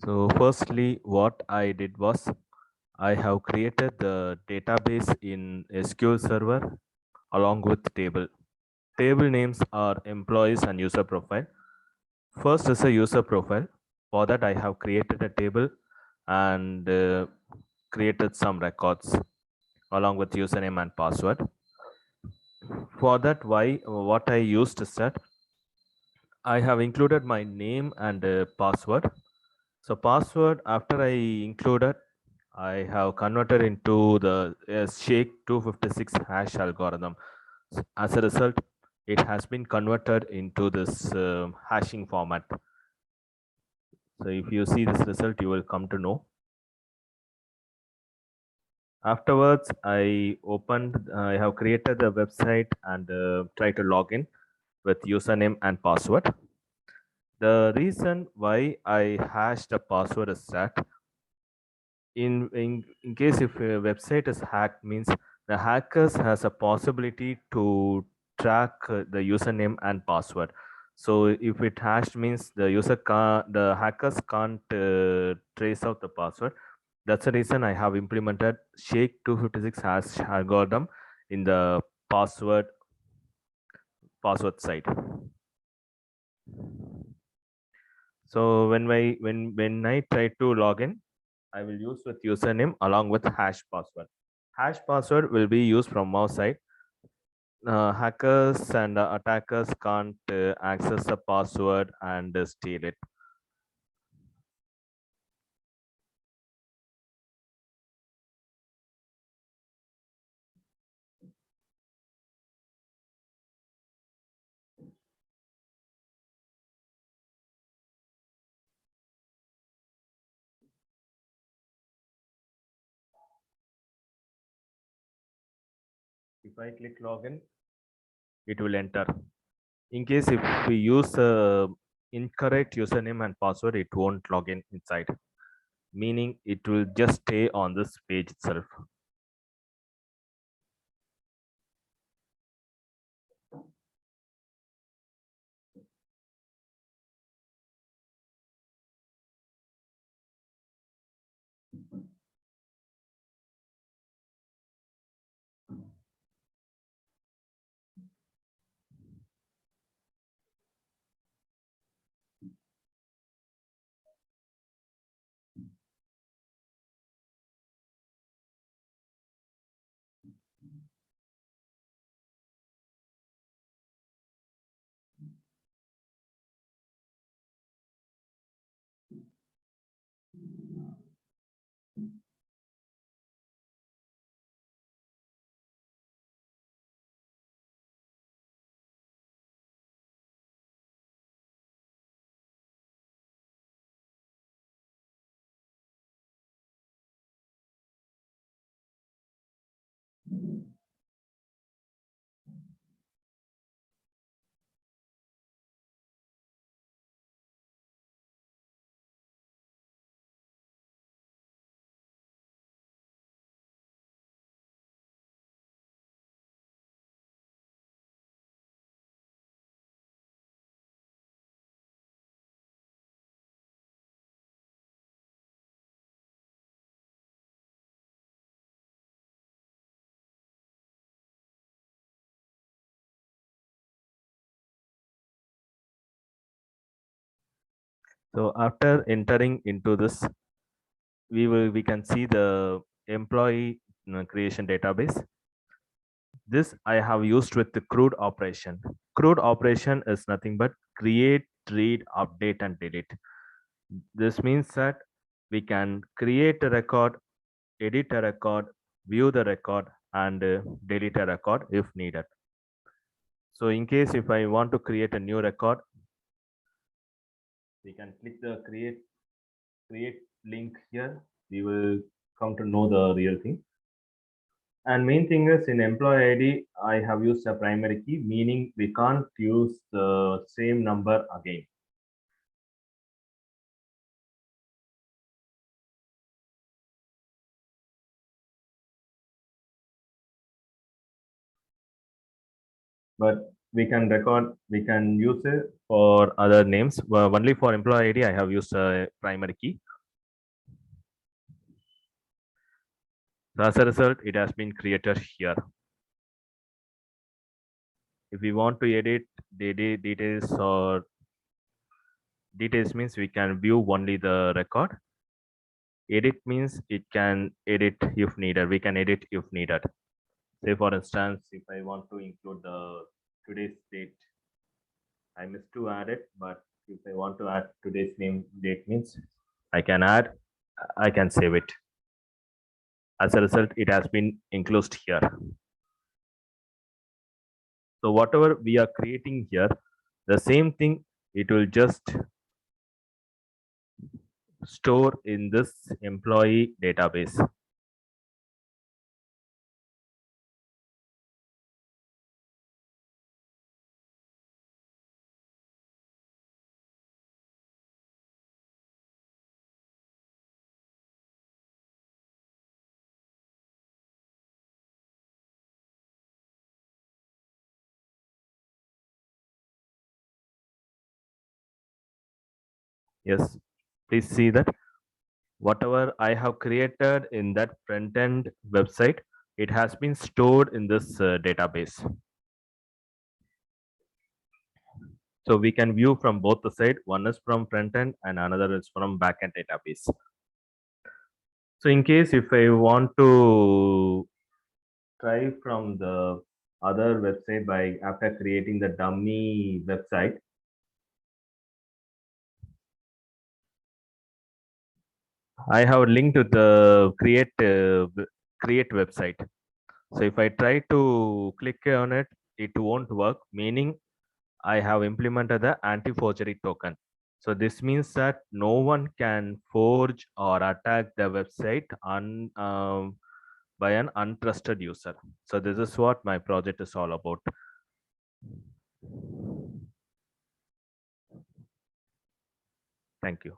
So firstly, what I did was I have created the database in SQL Server along with table. Table names are employees and user profile. First is a user profile. For that, I have created a table and created some records along with username and password. For that, what I used is that I have included my name and password. So password after I included, I have converted into the Shake 256 hash algorithm. As a result, it has been converted into this hashing format. So if you see this result, you will come to know. Afterwards, I have created the website and try to log in with username and password. The reason why I hashed the password is that in case if a website is hacked means the hackers has a possibility to track the username and password. So if it hashed means the hackers can't trace out the password. That's the reason I have implemented Shake 256 hash algorithm in the password side. So when I try to log in, I will use with username along with hash password. Hash password will be used from our side. Hackers and attackers can't access the password and steal it. If I click login, it will enter. In case if we use incorrect username and password, it won't log in inside, meaning it will just stay on this page itself. So after entering into this, we can see the employee creation database. This I have used with the CRUD operation. CRUD operation is nothing but create, read, update, and delete. This means that we can create a record, edit a record, view the record, and delete a record if needed. So in case if I want to create a new record, we can click the create link here. We will come to know the real thing. And main thing is in employee ID, I have used a primary key, meaning we can't use the same number again. But we can use it for other names. Well, only for employee ID, I have used a primary key. So as a result, it has been created here. If we want to edit the details, or details means we can view only the record. Edit means it can edit if needed. We can edit if needed. Say for instance, if I want to include the today's date, I missed to add it, but if I want to add today's name date means I can add, I can save it. As a result, it has been enclosed here. So whatever we are creating here, the same thing, it will just store in this employee database. Yes, please see that whatever I have created in that front end website, it has been stored in this database. So we can view from both the side. One is from front end and another is from back end database. So in case if I want to try from the other website by after creating the dummy website, I have linked to the create website. So if I try to click on it, it won't work, meaning I have implemented the anti-forgery token. So this means that no one can forge or attack the website by an untrusted user. So this is what my project is all about. Thank you.